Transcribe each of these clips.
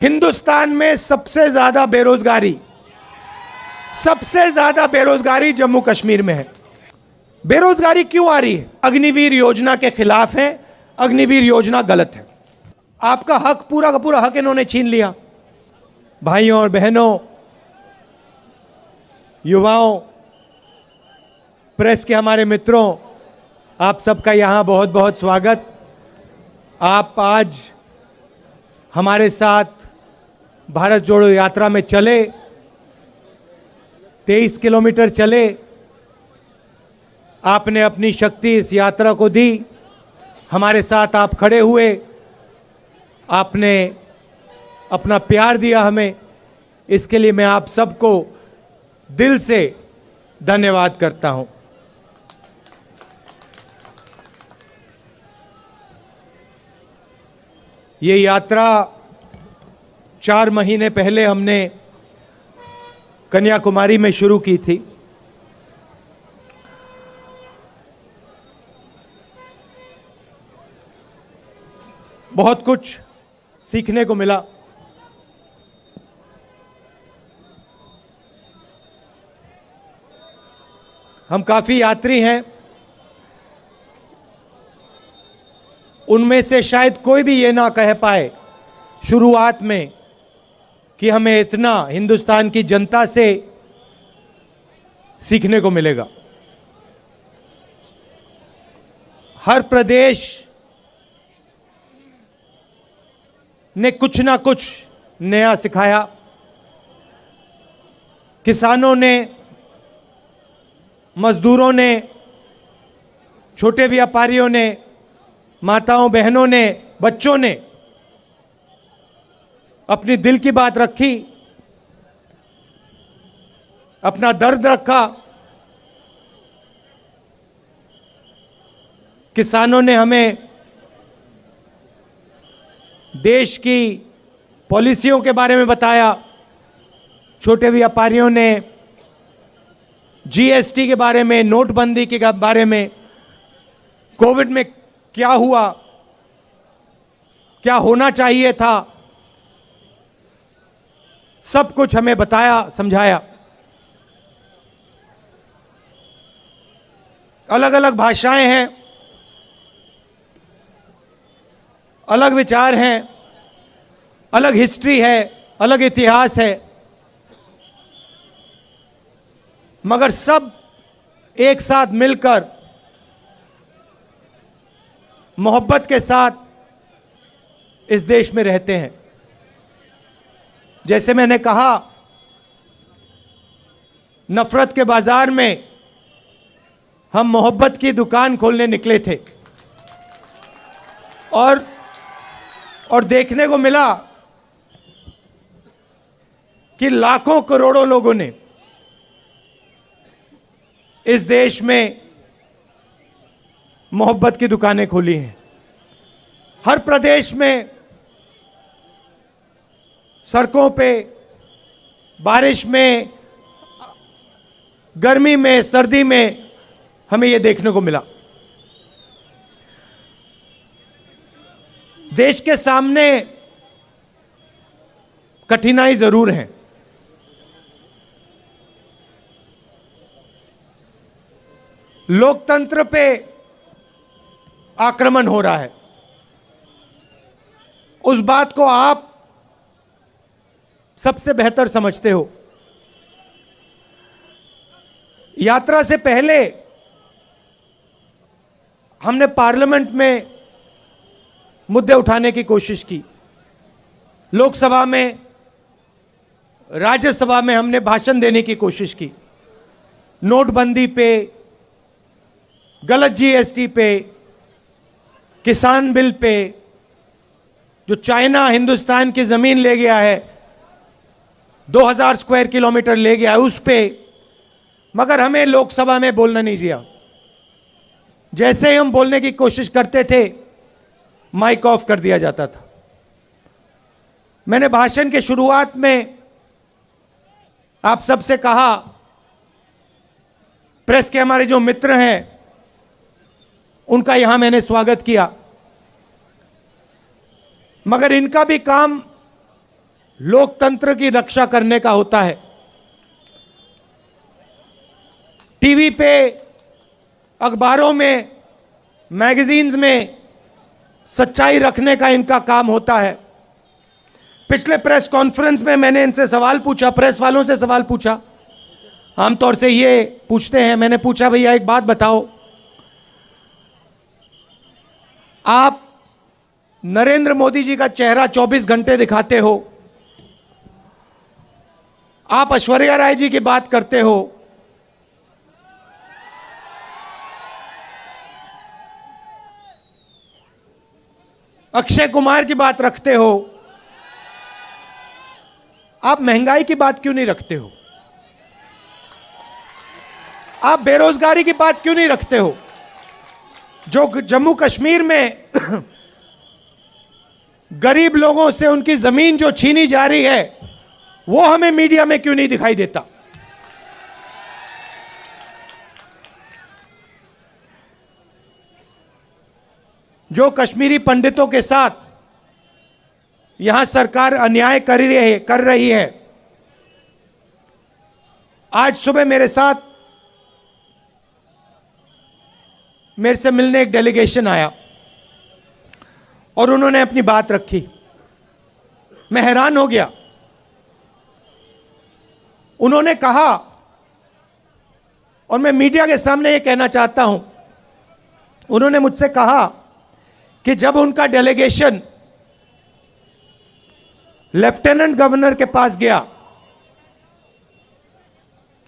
हिंदुस्तान में सबसे ज्यादा बेरोजगारी जम्मू कश्मीर में है। बेरोजगारी क्यों आ रही है? अग्निवीर योजना के खिलाफ है। अग्निवीर योजना गलत है। आपका हक, पूरा का पूरा हक इन्होंने छीन लिया। भाइयों और बहनों, युवाओं, प्रेस के हमारे मित्रों, आप सबका यहां बहुत बहुत स्वागत। आप आज हमारे साथ भारत जोड़ो यात्रा में चले, 23 किलोमीटर चले। आपने अपनी शक्ति इस यात्रा को दी, हमारे साथ आप खड़े हुए, आपने अपना प्यार दिया हमें। इसके लिए मैं आप सबको दिल से धन्यवाद करता हूं। ये यात्रा 4 महीने पहले हमने कन्याकुमारी में शुरू की थी। बहुत कुछ सीखने को मिला। हम काफी यात्री हैं, उनमें से शायद कोई भी ये ना कह पाए शुरुआत में कि हमें इतना हिंदुस्तान की जनता से सीखने को मिलेगा। हर प्रदेश ने कुछ ना कुछ नया सिखाया। किसानों ने, मजदूरों ने, छोटे व्यापारियों ने, माताओं बहनों ने, बच्चों ने अपनी दिल की बात रखी, अपना दर्द रखा। किसानों ने हमें देश की पॉलिसियों के बारे में बताया। छोटे व्यापारियों ने जीएसटी के बारे में, नोटबंदी के बारे में, कोविड में क्या हुआ, क्या होना चाहिए था, सब कुछ हमें बताया, समझाया। अलग अलग भाषाएं हैं, अलग विचार हैं, अलग हिस्ट्री है, अलग इतिहास है, मगर सब एक साथ मिलकर मोहब्बत के साथ इस देश में रहते हैं। जैसे मैंने कहा, नफरत के बाजार में हम मोहब्बत की दुकान खोलने निकले थे और देखने को मिला कि लाखों करोड़ों लोगों ने इस देश में मोहब्बत की दुकानें खोली हैं। हर प्रदेश में, सड़कों पे, बारिश में, गर्मी में, सर्दी में हमें यह देखने को मिला। देश के सामने कठिनाई जरूर है। लोकतंत्र पे आक्रमण हो रहा है। उस बात को आप सबसे बेहतर समझते हो। यात्रा से पहले हमने पार्लियामेंट में मुद्दे उठाने की कोशिश की। लोकसभा में, राज्यसभा में हमने भाषण देने की कोशिश की। नोटबंदी पे, गलत जीएसटी पे, किसान बिल पे, जो चाइना हिंदुस्तान की जमीन ले गया है, 2000 स्क्वायर किलोमीटर ले गया है, उस पे, मगर हमें लोकसभा में बोलना नहीं दिया। जैसे ही हम बोलने की कोशिश करते थे, माइक ऑफ कर दिया जाता था। मैंने भाषण के शुरुआत में आप सबसे कहा, प्रेस के हमारे जो मित्र हैं उनका यहां मैंने स्वागत किया, मगर इनका भी काम लोकतंत्र की रक्षा करने का होता है। टीवी पे, अखबारों में, मैगजीन्स में सच्चाई रखने का इनका काम होता है। पिछले प्रेस कॉन्फ्रेंस में मैंने इनसे सवाल पूछा, प्रेस वालों से सवाल पूछा, आमतौर से ये पूछते हैं। मैंने पूछा, भैया एक बात बताओ, आप नरेंद्र मोदी जी का चेहरा 24 घंटे दिखाते हो, आप ऐश्वर्या राय जी की बात करते हो, अक्षय कुमार की बात रखते हो, आप महंगाई की बात क्यों नहीं रखते हो? आप बेरोजगारी की बात क्यों नहीं रखते हो? जो जम्मू कश्मीर में गरीब लोगों से उनकी जमीन जो छीनी जा रही है, वो हमें मीडिया में क्यों नहीं दिखाई देता? जो कश्मीरी पंडितों के साथ यहां सरकार अन्याय कर रही है। आज सुबह मेरे से मिलने एक डेलीगेशन आया और उन्होंने अपनी बात रखी। मैं हैरान हो गया। उन्होंने कहा, और मैं मीडिया के सामने ये कहना चाहता हूं, उन्होंने मुझसे कहा कि जब उनका डेलीगेशन लेफ्टिनेंट गवर्नर के पास गया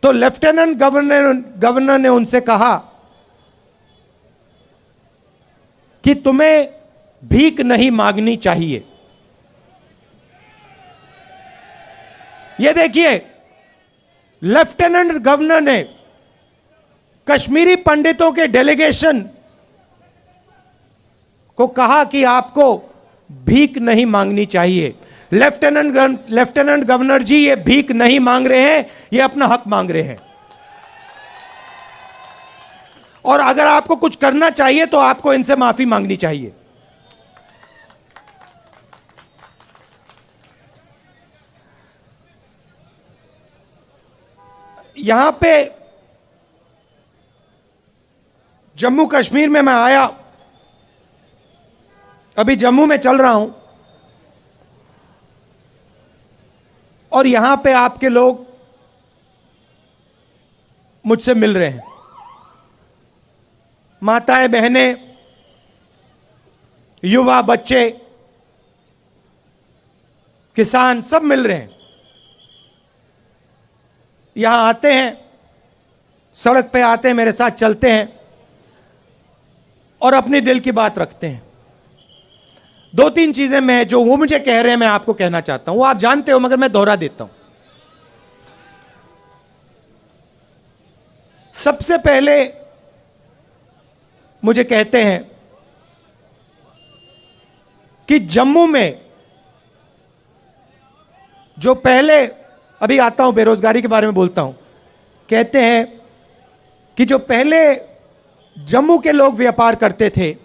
तो लेफ्टिनेंट गवर्नर ने उनसे कहा कि तुम्हें भीख नहीं मांगनी चाहिए। यह देखिए, लेफ्टिनेंट गवर्नर ने कश्मीरी पंडितों के डेलीगेशन को कहा कि आपको भीख नहीं मांगनी चाहिए। लेफ्टिनेंट गवर्नर जी, ये भीख नहीं मांग रहे हैं, ये अपना हक मांग रहे हैं। और अगर आपको कुछ करना चाहिए तो आपको इनसे माफी मांगनी चाहिए। यहां पे जम्मू कश्मीर में मैं आया, अभी जम्मू में चल रहा हूं, और यहां पे आपके लोग मुझसे मिल रहे हैं। माताएं, बहनें, युवा, बच्चे, किसान सब मिल रहे हैं। यहां आते हैं, सड़क पे आते हैं, मेरे साथ चलते हैं और अपनी दिल की बात रखते हैं। दो तीन चीजें मैं, जो वो मुझे कह रहे हैं, मैं आपको कहना चाहता हूं। वो आप जानते हो, मगर मैं दोहरा देता हूं। सबसे पहले मुझे कहते हैं कि जम्मू में जो पहले, अभी आता हूं, बेरोजगारी के बारे में बोलता हूं। कहते हैं कि जो पहले जम्मू के लोग व्यापार करते थे,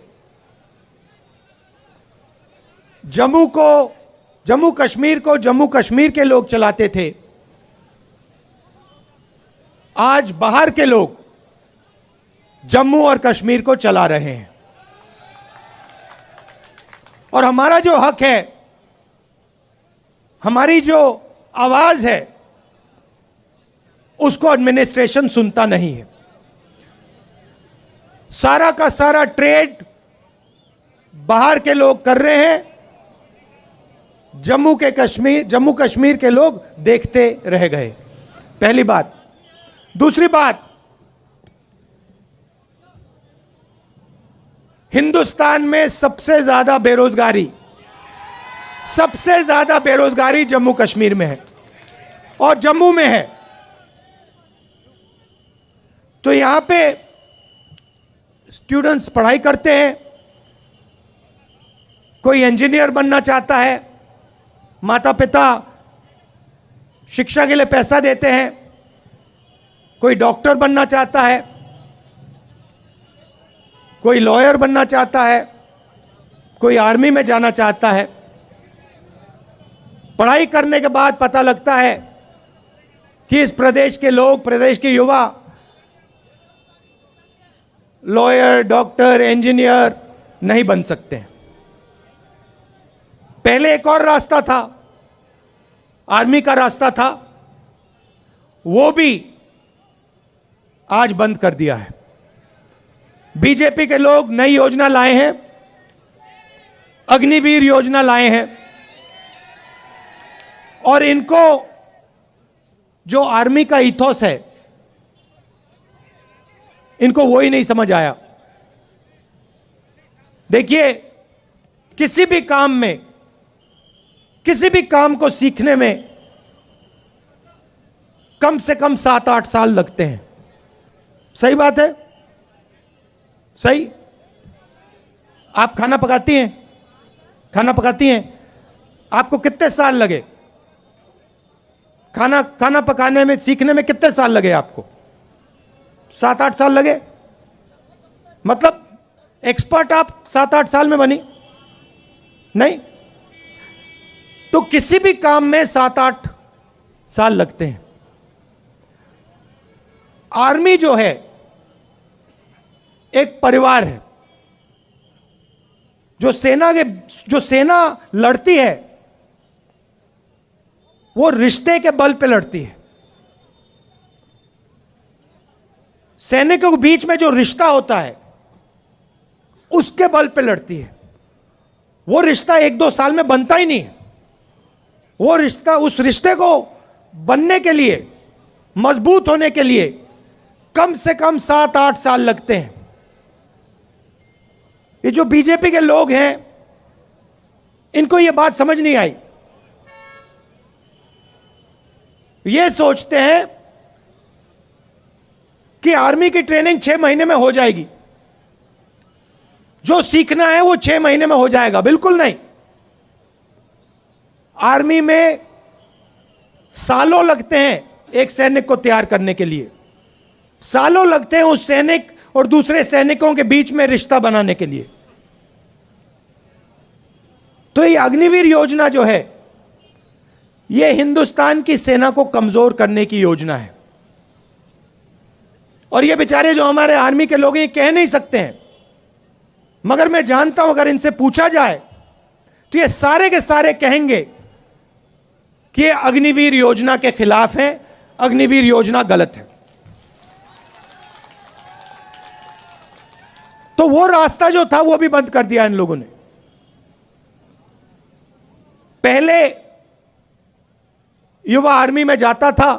जम्मू कश्मीर को जम्मू कश्मीर के लोग चलाते थे, आज बाहर के लोग जम्मू और कश्मीर को चला रहे हैं। और हमारा जो हक है, हमारी जो आवाज है, उसको एडमिनिस्ट्रेशन सुनता नहीं है। सारा का सारा ट्रेड बाहर के लोग कर रहे हैं, जम्मू कश्मीर के लोग देखते रह गए। पहली बात। दूसरी बात, हिंदुस्तान में सबसे ज्यादा बेरोजगारी जम्मू कश्मीर में है और जम्मू में है। तो यहां पे स्टूडेंट्स पढ़ाई करते हैं, कोई इंजीनियर बनना चाहता है, माता पिता शिक्षा के लिए पैसा देते हैं, कोई डॉक्टर बनना चाहता है, कोई लॉयर बनना चाहता है, कोई आर्मी में जाना चाहता है। पढ़ाई करने के बाद पता लगता है कि इस प्रदेश के लोग, प्रदेश के युवा लॉयर, डॉक्टर, इंजीनियर नहीं बन सकते हैं। पहले एक और रास्ता था, आर्मी का रास्ता था, वो भी आज बंद कर दिया है। बीजेपी के लोग नई योजना लाए हैं, अग्निवीर योजना लाए हैं, और इनको जो आर्मी का इथोस है, इनको वो ही नहीं समझ आया। देखिए, किसी भी काम में, किसी भी काम को सीखने में कम से कम 7-8 साल लगते हैं। सही बात है? सही? आप खाना पकाती हैं? खाना पकाती हैं? आपको कितने साल लगे? खाना पकाने में, सीखने में कितने साल लगे आपको? 7-8 साल लगे? मतलब एक्सपर्ट आप 7-8 साल में बनी? नहीं। तो किसी भी काम में 7-8 साल लगते हैं। आर्मी जो है एक परिवार है। जो सेना लड़ती है, वो रिश्ते के बल पे लड़ती है। सैनिकों के बीच में जो रिश्ता होता है, उसके बल पे लड़ती है। वो रिश्ता 1-2 साल में बनता ही नहीं। वो रिश्ता, उस रिश्ते को बनने के लिए, मजबूत होने के लिए कम से कम 7-8 साल लगते हैं। ये जो बीजेपी के लोग हैं, इनको ये बात समझ नहीं आई। ये सोचते हैं कि आर्मी की ट्रेनिंग 6 महीने में हो जाएगी, जो सीखना है वो 6 महीने में हो जाएगा। बिल्कुल नहीं। आर्मी में सालों लगते हैं एक सैनिक को तैयार करने के लिए। सालों लगते हैं उस सैनिक और दूसरे सैनिकों के बीच में रिश्ता बनाने के लिए। तो ये अग्निवीर योजना जो है, ये हिंदुस्तान की सेना को कमजोर करने की योजना है। और ये बेचारे जो हमारे आर्मी के लोग, ये कह नहीं सकते हैं, मगर मैं जानता हूं अगर इनसे पूछा जाए तो ये सारे के सारे कहेंगे कि ये अग्निवीर योजना के खिलाफ है, अग्निवीर योजना गलत है। तो वो रास्ता जो था वो भी बंद कर दिया इन लोगों ने। पहले युवा आर्मी में जाता था,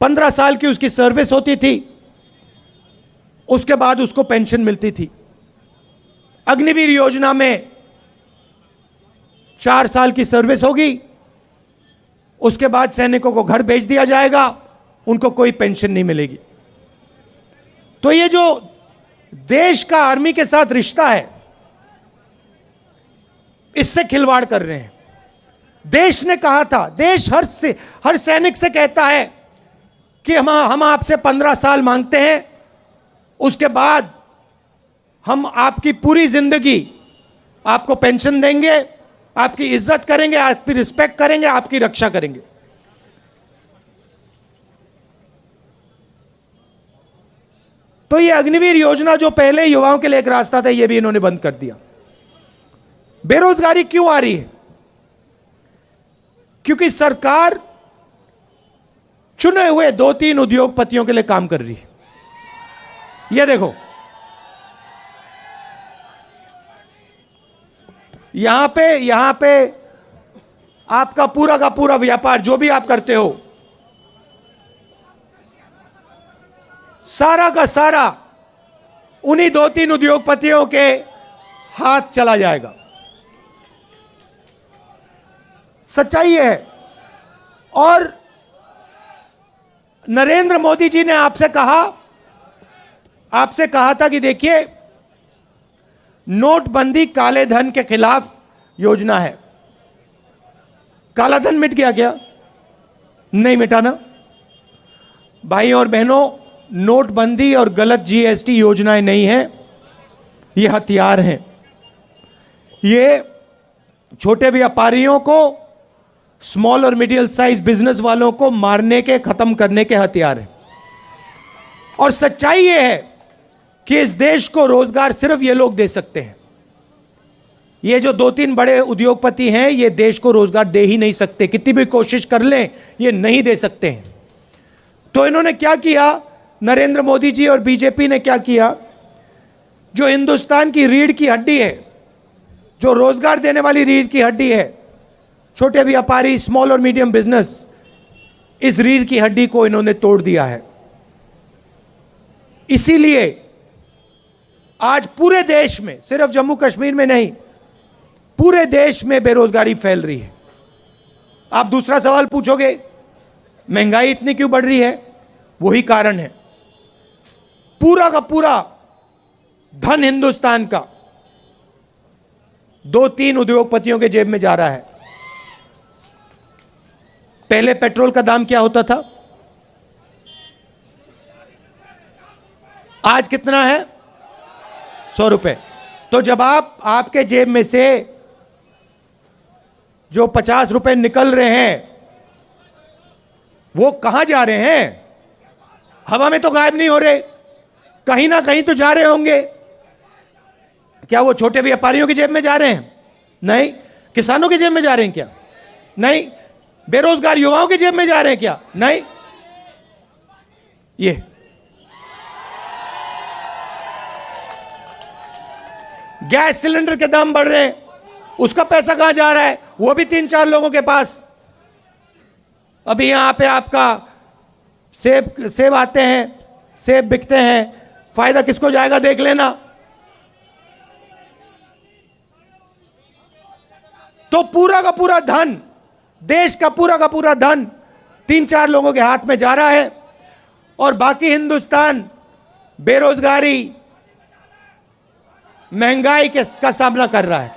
15 साल की उसकी सर्विस होती थी, उसके बाद उसको पेंशन मिलती थी। अग्निवीर योजना में 4 साल की सर्विस होगी, उसके बाद सैनिकों को घर भेज दिया जाएगा, उनको कोई पेंशन नहीं मिलेगी। तो ये जो देश का आर्मी के साथ रिश्ता है, इससे खिलवाड़ कर रहे हैं। देश ने कहा था, देश हर सैनिक से कहता है कि हम आपसे 15 साल मांगते हैं, उसके बाद हम आपकी पूरी जिंदगी आपको पेंशन देंगे, आपकी इज्जत करेंगे, आपकी रिस्पेक्ट करेंगे, आपकी रक्षा करेंगे। तो ये अग्निवीर योजना जो पहले युवाओं के लिए एक रास्ता था, ये भी इन्होंने बंद कर दिया। बेरोजगारी क्यों आ रही है? क्योंकि सरकार चुने हुए 2-3 उद्योगपतियों के लिए काम कर रही है। ये देखो, यहां पे आपका पूरा का पूरा व्यापार, जो भी आप करते हो, सारा का सारा उन्हीं 2-3 उद्योगपतियों के हाथ चला जाएगा। सच्चाई है। और नरेंद्र मोदी जी ने आपसे कहा था कि देखिए, नोटबंदी काले धन के खिलाफ योजना है। काला धन मिट गया क्या? नहीं मिटा ना। भाई और बहनों, नोटबंदी और गलत जीएसटी योजनाएं नहीं है, ये हथियार हैं। ये छोटे व्यापारियों को स्मॉल और मिडिल साइज बिजनेस वालों को मारने के, खत्म करने के हथियार हैं। और सच्चाई यह है कि इस देश को रोजगार सिर्फ ये लोग दे सकते हैं। ये जो 2-3 बड़े उद्योगपति हैं, ये देश को रोजगार दे ही नहीं सकते, कितनी भी कोशिश कर लें ये नहीं दे सकते हैं। तो इन्होंने क्या किया, नरेंद्र मोदी जी और बीजेपी ने क्या किया, जो हिंदुस्तान की रीढ़ की हड्डी है, जो रोजगार देने वाली रीढ़ की हड्डी है, छोटे व्यापारी, स्मॉल और मीडियम बिजनेस, इस रीढ़ की हड्डी को इन्होंने तोड़ दिया है। इसीलिए आज पूरे देश में, सिर्फ जम्मू कश्मीर में नहीं, पूरे देश में बेरोजगारी फैल रही है। आप दूसरा सवाल पूछोगे, महंगाई इतनी क्यों बढ़ रही है? वही कारण है। पूरा का पूरा धन हिंदुस्तान का 2-3 उद्योगपतियों के जेब में जा रहा है। पहले पेट्रोल का दाम क्या होता था, आज कितना है? 100 रुपए। तो जब आपके जेब में से जो 50 रुपए निकल रहे हैं, वो कहां जा रहे हैं? हवा में तो गायब नहीं हो रहे, कहीं ना कहीं तो जा रहे होंगे। क्या वो छोटे व्यापारियों की जेब में जा रहे हैं? नहीं। किसानों की जेब में जा रहे हैं क्या? नहीं। बेरोजगार युवाओं की जेब में जा रहे हैं क्या? नहीं। ये गैस सिलेंडर के दाम बढ़ रहे हैं, उसका पैसा कहां जा रहा है? वो भी 3-4 लोगों के पास। अभी यहां पे आपका सेब आते हैं, सेब बिकते हैं, फायदा किसको जाएगा देख लेना। तो पूरा का पूरा धन, देश का पूरा धन 3-4 लोगों के हाथ में जा रहा है, और बाकी हिंदुस्तान बेरोजगारी, महंगाई का सामना कर रहा है।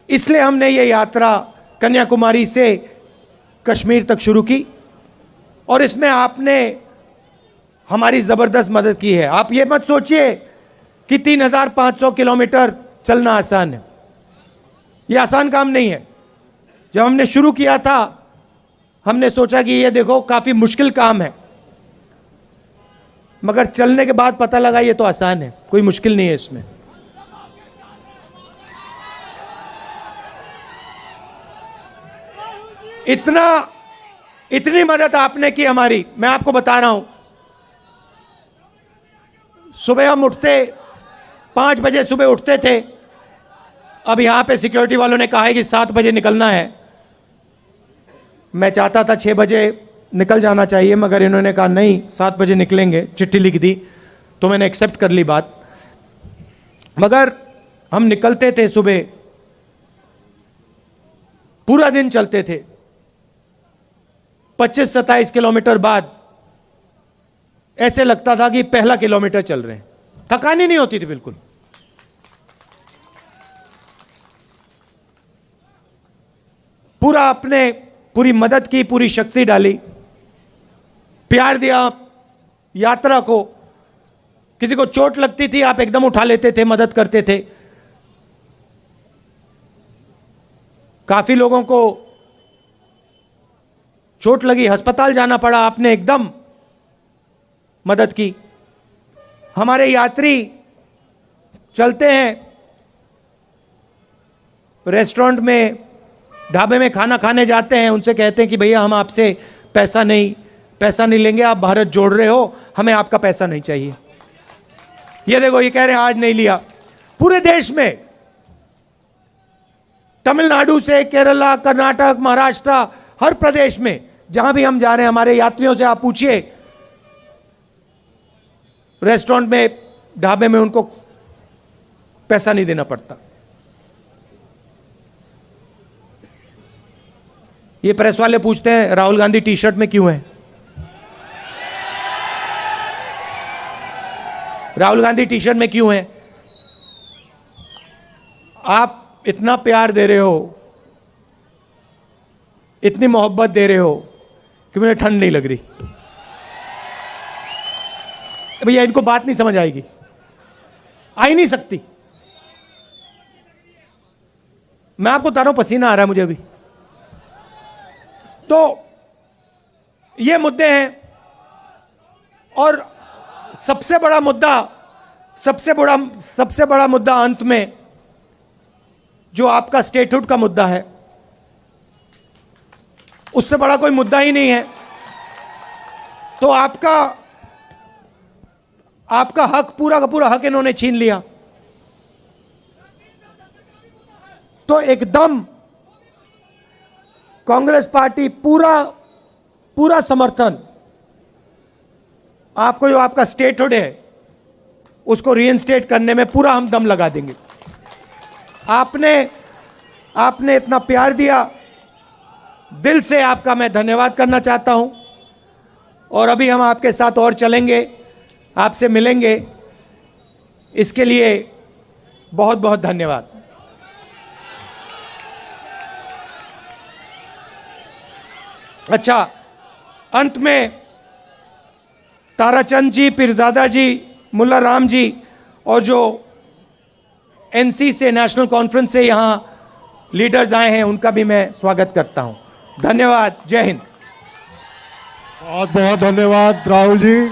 इसलिए हमने ये यात्रा कन्याकुमारी से कश्मीर तक शुरू की, और इसमें आपने हमारी जबरदस्त मदद की है। आप ये मत सोचिए कि 3500 किलोमीटर चलना आसान है, ये आसान काम नहीं है। जब हमने शुरू किया था, हमने सोचा कि ये देखो काफी मुश्किल काम है, मगर चलने के बाद पता लगा ये तो आसान है, कोई मुश्किल नहीं है इसमें। इतनी मदद आपने की हमारी, मैं आपको बता रहा हूं। सुबह हम उठते 5 बजे सुबह उठते थे। अब यहां पे सिक्योरिटी वालों ने कहा है कि 7 बजे निकलना है। मैं चाहता था 6 बजे निकल जाना चाहिए, मगर इन्होंने कहा नहीं 7 बजे निकलेंगे, चिट्ठी लिख दी, तो मैंने एक्सेप्ट कर ली बात। मगर हम निकलते थे सुबह, पूरा दिन चलते थे। 25-27 किलोमीटर बाद ऐसे लगता था कि पहला किलोमीटर चल रहे हैं, थकान ही नहीं होती थी बिल्कुल। पूरी मदद की, पूरी शक्ति डाली, प्यार दिया यात्रा को। किसी को चोट लगती थी, आप एकदम उठा लेते थे, मदद करते थे। काफी लोगों को चोट लगी, अस्पताल जाना पड़ा, आपने एकदम मदद की। हमारे यात्री चलते हैं, रेस्टोरेंट में, ढाबे में खाना खाने जाते हैं, उनसे कहते हैं कि भैया हम आपसे पैसा नहीं लेंगे, आप भारत जोड़ रहे हो, हमें आपका पैसा नहीं चाहिए। ये देखो, ये कह रहे हैं आज नहीं लिया। पूरे देश में, तमिलनाडु से केरला, कर्नाटक, महाराष्ट्र, हर प्रदेश में जहां भी हम जा रहे हैं, हमारे यात्रियों से आप पूछिए, रेस्टोरेंट में, ढाबे में उनको पैसा नहीं देना पड़ता। ये प्रेस वाले पूछते हैं राहुल गांधी टी शर्ट में क्यों है? राहुल गांधी टी शर्ट में क्यों है? आप इतना प्यार दे रहे हो, इतनी मोहब्बत दे रहे हो कि मुझे ठंड नहीं लग रही। भैया इनको बात नहीं समझ आएगी, आ ही नहीं सकती। मैं आपको बता रहा हूं, पसीना आ रहा है मुझे अभी। तो ये मुद्दे हैं, और सबसे बड़ा मुद्दा अंत में जो आपका स्टेटहुड का मुद्दा है, उससे बड़ा कोई मुद्दा ही नहीं है। तो आपका हक, पूरा का पूरा हक इन्होंने छीन लिया। तो एकदम कांग्रेस पार्टी पूरा समर्थन आपको, जो आपका स्टेटहुड है उसको रीइंस्टेट करने में पूरा हम दम लगा देंगे। आपने इतना प्यार दिया, दिल से आपका मैं धन्यवाद करना चाहता हूं। और अभी हम आपके साथ और चलेंगे, आपसे मिलेंगे, इसके लिए बहुत बहुत धन्यवाद। अच्छा, अंत में ताराचंद जी, पीरजादा जी, मुल्ला राम जी और जो एनसी से, नेशनल कॉन्फ्रेंस से यहां लीडर्स आए हैं, उनका भी मैं स्वागत करता हूं। धन्यवाद। जय हिंद। बहुत बहुत धन्यवाद राहुल जी।